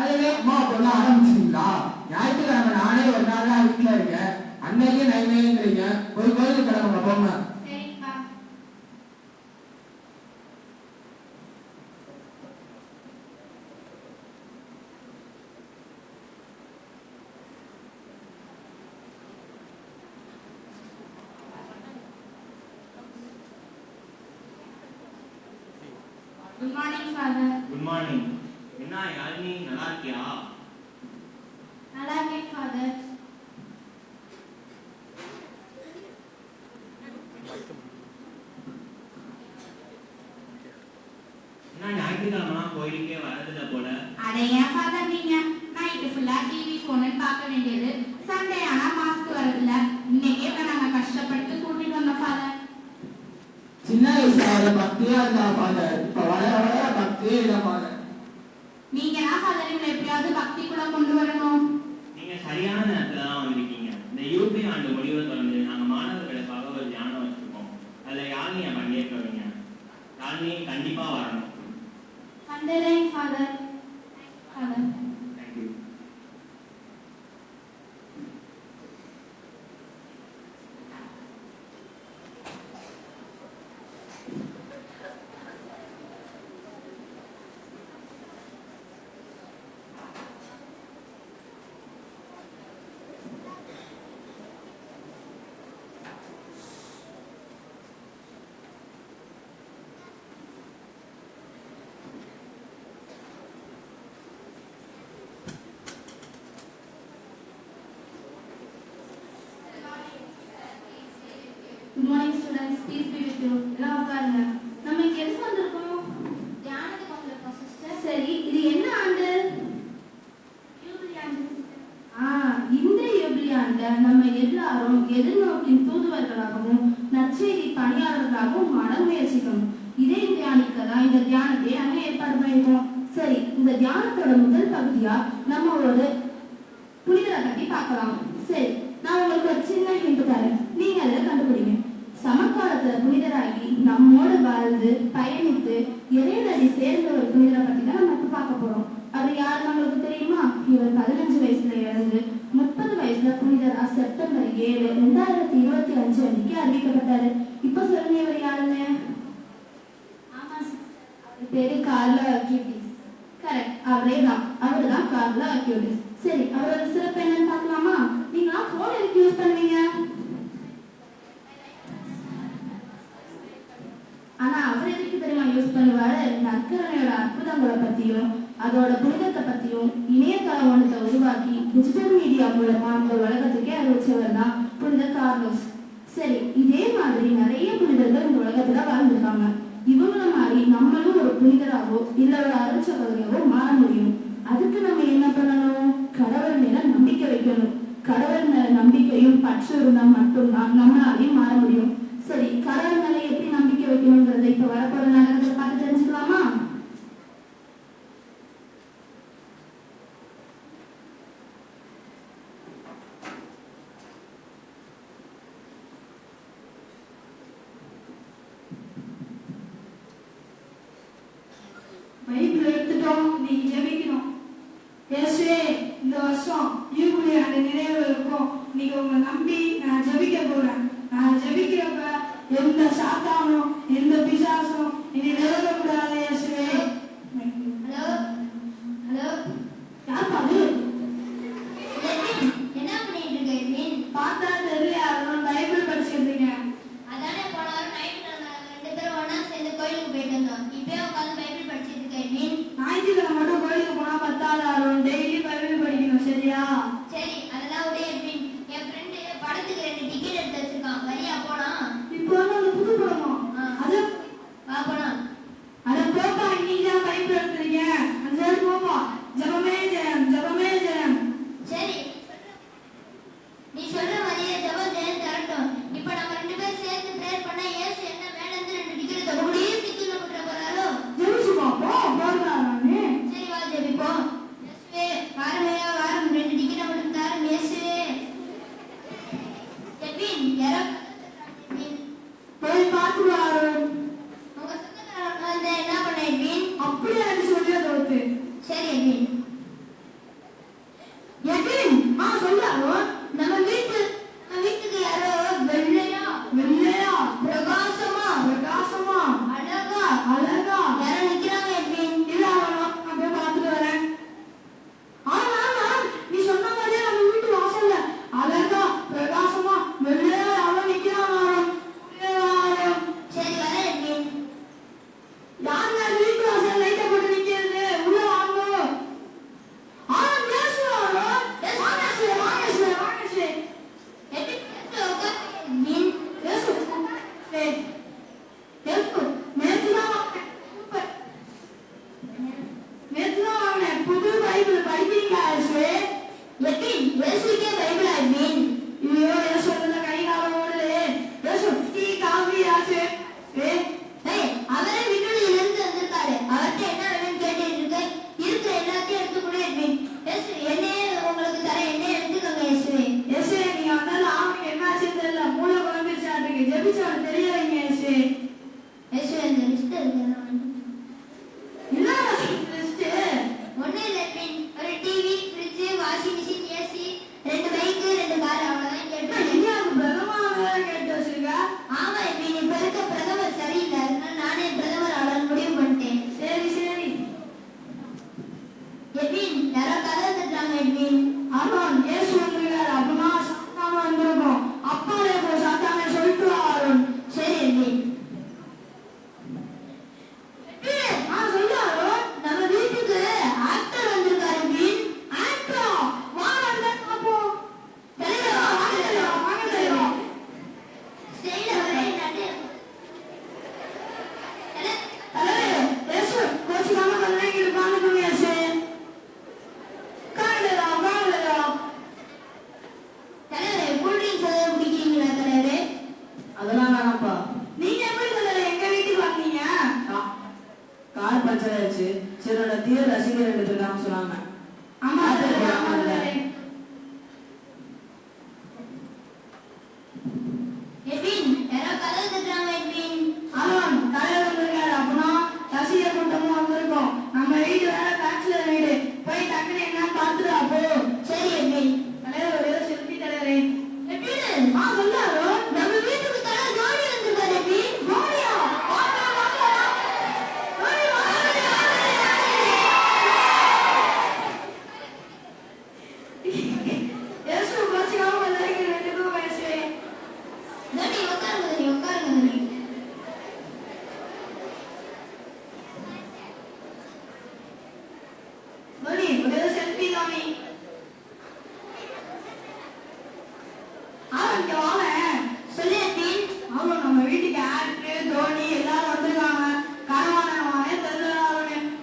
அதுவே அம்மா பொண்ணு ஆரம்பிச்சிருந்தா ஞாயிற்றுக்கிழமை நானே ஒரு நாள் தான் வீட்டுல இருக்கேன், அன்னைக்கு நைமைங்கிறீங்க. ஒரு கோயிலுக்கு கிளம்புங்க போங்க. Good morning, Father. Good morning. என்ன யாழினி, நல்லா இருக்கியா? நல்லா இருக்கேன், Father. என்ன ஞாயிற்றுக்கிழமை கோயிலுக்கே வரதில்லை போல? அட ஏன் Father நீங்க நைட்டு ஃபுல்லா டிவி போன்னு பார்க்க வேண்டியது, சண்டே ஆனா மாஸ்க் வரதில்ல. இன்னைக்கே நாங்க கஷ்டப்பட்டு கூட்டிட்டு வந்தோம் Father. சின்ன வயசுல பக்தியா இருந்தா ஃபாதர், இப்ப வளர வளர பக்தியே இல்லை ஃபாதர். நீங்க என்ன Father இவங்களை எப்படியாவது பக்திக்குள்ள கொண்டு வரணும். நீங்க சரியான நேரத்துல தான் வந்திருக்கீங்க. இந்த யூபி ஆண்டு முடிவை தொடர்ந்து நாங்க மாணவர்களுக்காக ஒரு தியானம் வச்சிருக்கோம். அதுல யாழினியை பங்கேற்க வைங்க. யாழினி கண்டிப்பா வரணும். வந்துடுறேன் Father. Father. Thank you. Good morning, students. Peace be with you. எல்லாம் உட்காருங்க. நம்ம இங்க எதுக்கு வந்திருக்கோம்? தியானத்துக்கு வந்திருக்கோம் சிஸ்டர். சரி, இது என்ன ஆண்டு? யூபிலி ஆண்டு. இந்த யூபிலி ஆண்டை நம்ம எல்லாரும் எதிர்நோக்கின் தூதுவர்களாகவும் நற்செய்தி பணியாளர்களாகவும் மாற முயற்சிக்கணும். இதை தியானிக்க தான் இந்த தியானத்தை நாங்கள் ஏற்பாடு பண்ணியிருக்கோம். சரி, இந்த தியானத்தோட முதல் பகுதியா நம்ம ஒரு புனிதரை பற்றி பார்க்கலாம். சரி, நான் உங்களுக்கு ஒரு சின்ன ஹிண்ட் தரேன், நீங்க அதை கண்டுபிடிங்க. சமகாலத்துல புனிதராகி நம்மோடு வாழ்ந்து பயணித்து இறைவனடி சேர்ந்த ஒரு புனிதரை பத்தி தான் நம்ம இப்ப பார்க்க போறோம். அது யாரு நம்மளுக்கு தெரியுமா? இவர் 15 வயசுல இறந்து 30 வயசுல புனிதரா செப்டம்பர் 7, 2025 அன்னைக்கு அறிவிக்கப்பட்டாரு. இப்ப சொல்லுங்க, இவர் யாருன்னு? அவர் பேரு கார்லோ அக்யூட்டிஸ். கரெக்ட், அவரே தான். அவரு தான் கார்லோ அக்யூட்டிஸ். சரி, அவரோட சிறப்பு என்னன்னு பார்க்கலாமா? நீங்களா போன் எதுக்கு யூஸ் பண்ணுவீங்க? ஆனா அவர் எதுக்கு தெரியுமா யூஸ் பண்ணுவாரு? நற்கருணையோட அற்புதங்களை பத்தியும் அதோட புனிதத்தை பத்தியும் இணையதள ஒன்றத்தை உருவாக்கி டிஜிட்டல் மீடியா மூலமா இந்த உலகத்துக்கே அறிவிச்சவர் தான் புனித கார்லோஸ். சரி, இதே மாதிரி நிறைய புனிதர்கள் இந்த உலகத்துல வாழ்ந்துருக்காங்க. இவங்கள மாதிரி நம்மளும் ஒரு புனிதராகவோ இல்ல ஒரு அருட்சகோதரியாவோ மாற முடியும். அதுக்கு நம்ம என்ன பண்ணணும்? கடவுள் மேல நம்பிக்கை வைக்கணும். கடவுள் மேல நம்பிக்கையும் பற்று இருந்தா மட்டும்தான் நம்மளாலையும் மாற முடியும். சரி, கடவுள் மேல எப்படி நம்பிக்கை வைக்கணும்ன்றதை இப்ப வரப்போற நாடகத்தை பார்த்து தெரிஞ்சுக்கலாமா? பைபிள் எடுத்துட்டோம், நீங்க ஜெபிக்கணும். இயேசுவே, இந்த வருஷம் யூபிலி ஆண்டு நிறைவு இருக்கும். நீங்க உங்களை நம்பி நான் ஜெபிக்க போறேன். நான் ஜெபிக்கிறப்ப எந்த சாத்தானும் எந்த பிசாசும் இனி நிலவக்கூடாது. இயேசுவே. ஹலோ ஹலோ, யார் பாரு? என்ன பண்ணிட்டு இருக்க? பார்த்தா தெரியல, அதனால பைபிள் படிச்சுட்டு இருக்கேன். அதானே போன வாரம் நைட்டு நாங்க 2 பேரும் ஒண்ணா சேர்ந்து கோயிலுக்கு போயிட்டு வந்தோம். இப்பயே உட்காந்து பைபிள் படிச்சிட்டு இருக்கேன். ஞாயிற்றுக்கிழமை மட்டும் கோயிலுக்கு போனா பத்தாது, டெய்லி பைபிள் படிக்கணும். சரியா? சரி, அதெல்லாம் உடைய என் ஃப்ரெண்டு படத்துக்கு 2 டிக்கெட் எடுத்து வச்சிருக்கான். வரியா போலாம்? எட்வின் யாரோ கதை தட்டுறாங்க எட்வின். அருண் இயேசு வந்திருக்காரு அப்படின்னா சாத்தான வந்திருக்கும். அப்பாலே போய் சாத்தானே சொல்லிட்டு வா அருண். சரி எட்வின். சொல்லு அருண். நம்ம வீட்டுக்கு ஆக்டர் வந்திருக்காரு எட்வின். ஆக்டரா? வா வந்து பாப்போம். தலைவா வாங்க தலைவா. ஸ்டைல வரே நட்டு. தலைவரே இயேசு கோச்சிக்காம கல்லைக்கு இருப்பான்னு இயேசு. காணலடா. தலைவரே கூல் ட்ரிங்க்ஸ் ஏதாவது குடிக்கிறீங்களா தலைவரே? அதெல்லாம் வேணாம்ப்பா. நீங்க எப்படி தலைவரே எங்க வீட்டுக்கு வந்தீங்க? கார் பஞ்சர் ஆயிடுச்சு. சரி என்னோட தீர ரசிகர் ரெண்டு பேர் சொன்னாங்க. ஆமா தலைவரே. எட்வின் யாரோ கதை தட்டுறாங்க எட்வின். அருண் தலைவர் வந்திருக்காரு அப்படின்னா ரசிகர் கூட்டமும் வந்திருக்கோம். நம்ம வீடு வேற பேச்சுலர் வீடு. போய் டக்குனு என்ன பார்த்துடா போ. சரி எட்வின். தலைவர் ஒரே செல்ஃபி தலைவரே. எட்வின் சொல்லு அருண். நம்ம வீட்டுக்கு தலை ஜோடி வந்திருக்காரு எட்வின். மோடியா? இயேசு கோச்சிக்காம கல்லைக்கு ரெண்டு பேரும் பேசு. தனி உட்காருங்க தனி. மணி ஒரே செல்ஃபி தானே. இங்க வாங்க. சொல்லு எட்வின். அவன் நம்ம வீட்டுக்கு ஆக்டர் தோனி எல்லாரும் வந்திருக்காங்க. கரவானே தெரியல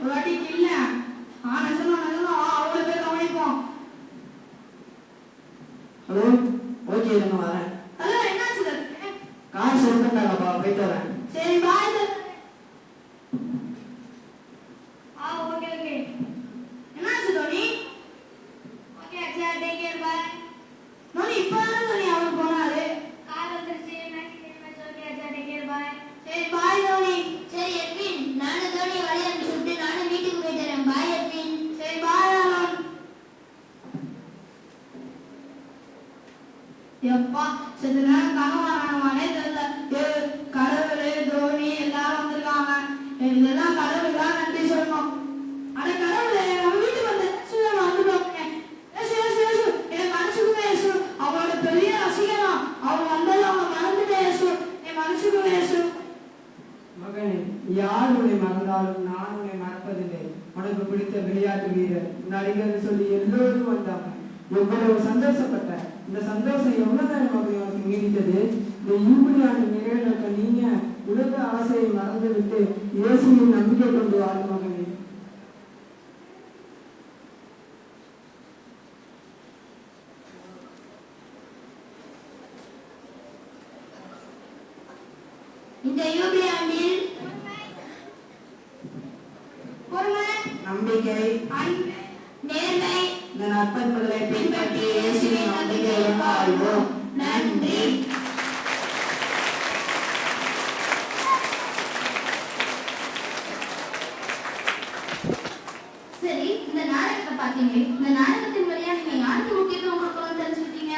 ஒரு வாட்டி இல்ல. நிஜமா அவ்வளவு பேர் கவனிப்போம். ஹலோ, ஓகே இருங்க வரேன். அதான் என்னாச்சு? கார் சொல்லிட்டாங்கப்பா, போயிட்டு வரேன். சரி பாய். ஓகே என்னாச்சு தோனி? ஓகே அச்சா டேக் கேர் பை. தோனி இப்பதான் தோனி அவர் போனாரு. கார் வந்துருச்சு மேட்ச் ஓகே அச்சா டேக் கேர் பை. சரி பாய் தோனி. சரி எட்வின் நானும் தோனி வழி அனுப்பி விட்டு நானும் வீட்டுக்கு போயிட்டு வரேன். பாய் எட்வின். சரி பாய் அருண். எப்பா செத்த நேரம் கனவானே தெரியல. கடவுளே தோனி எல்லாரும் வந்திருக்காங்க. இதெல்லாம் கடவுள் தான் நன்றி சொல்லணும். அட கடவுளே நம்ம வீட்டுக்கு வந்த வந்துட்டோங்க. என்னை மனசுக்குமே இயேசு. அவங்களோட பெரிய ரசிகனா அவங்க வந்தாலும் அவங்க மறந்துட்டேன் இயேசு. என் மனசுக்குமே இயேசு. மகனே, யார் உன்னை மறந்தாலும் நான் உன்னை மறப்பதில்லை. உனக்கு பிடித்த விளையாட்டு வீரர், நடிகர் சொல்லி எல்லோரும் வந்தாங்க. எவ்வளவு சந்தோஷப்பட்ட. இந்த சந்தோஷம் எவ்வளவு நேரம் உனக்கு நீடித்தது. இந்த யூபிலி ஆண்டு நிறைவேற்ற நீங்க உலக ஆசையை மறந்து விட்டு இயேசுவின் நம்பிக்கை கொண்டு வாழும் மகனே. இந்த யூபிலி ஆண்டில் பொறுமை, நம்பிக்கை, நேர்மை, இந்த நற்பண்புகளை பின்பற்றி இயேசுவின் நம்பிக்கையை வாழ்வோம். நன்றி. சரி இந்த நாடகத்தை பார்த்தீங்க. இந்த நாடகத்தின் வழியா நீங்க யாருக்கு முக்கியத்துவம் கொடுக்கணும்னு தெரிஞ்சுக்கிட்டீங்க.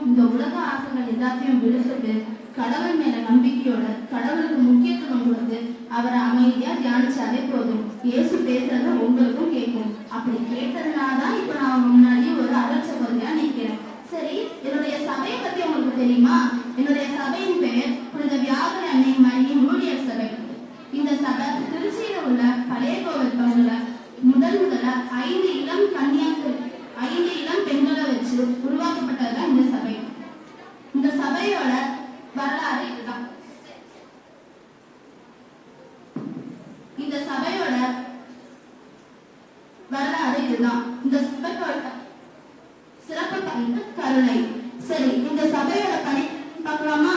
இந்த உலக ஆசைகள் எல்லாத்தையும் விடுத்துட்டு கடவுள் மேல நம்பிக்கையோட கடவுளுக்கு முக்கியத்துவம் கொடுத்து அவரை அமைதியா தியானிச்சாலே போதும். இயேசு பேசுறத உங்களுக்கும் கேட்கும். அப்படி கேட்டதுனாலதான் இப்ப நான் அவங்க முன்னாடி ஒரு அருட்சகோதரியா நிக்கிறேன். சரி என்னுடைய சபையை பத்தி உங்களுக்கு தெரியுமா? என்னுடைய சபையின் பெயர் புனித வியாகுல அன்னை மரியின் ஊழியர் சபை. இந்த சபை திருச்சியில உள்ள பழைய கோவில் பங்குல முதல்ல 5 இளம் பெண்களை வச்சு உருவாக்கப்பட்டதுதான் இந்த சபை. இந்த சபையோட வரலாறு இதுதான். இந்த சபையோட சிறப்பு பணிக்கு கருணை. சரி இந்த சபையோட பணி பார்க்கலாமா?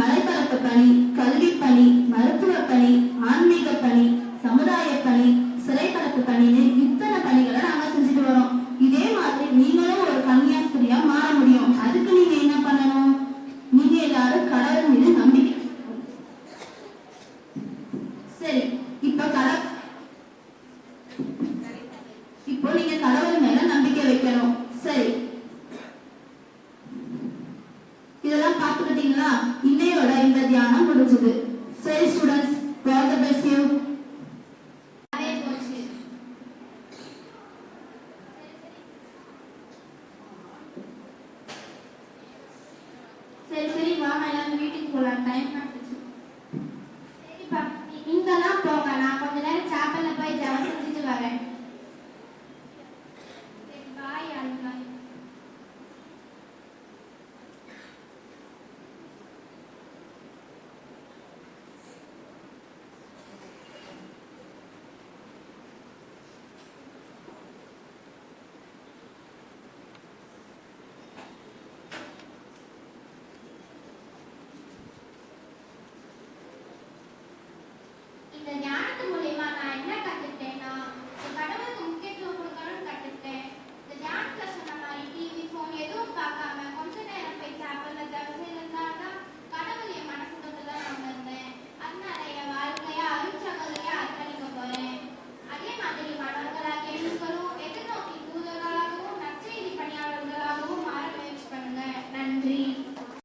மலைப்பரப்பு பணி, கல்வி பணி, மருத்துவ பணி, ஆன்மீக பணி, சமுதாய பணி, சிறைப்பரப்பு பணின்னு இத்தனை பணிகளை நாங்க செஞ்சுட்டு வரோம். இதே மாதிரி நீங்களும் ஒரு கன்னியாஸ்திரியா மாற முடியும். அதுக்கு நீங்க என்ன பண்ணணும்? நீங்க எல்லாரும் கடவுள் மீது நம்பிக்கை. சரி இப்போ நீங்க கடவுள் மேல நம்பிக்கை வைக்கணும். சரி இதெல்லாம் பார்த்துக்கிட்டீங்களா? இன்னையோட இந்த தியானம் முடிஞ்சது. சரி ஸ்டூடெண்ட்ஸ், God bless you. போகலாம் டைம்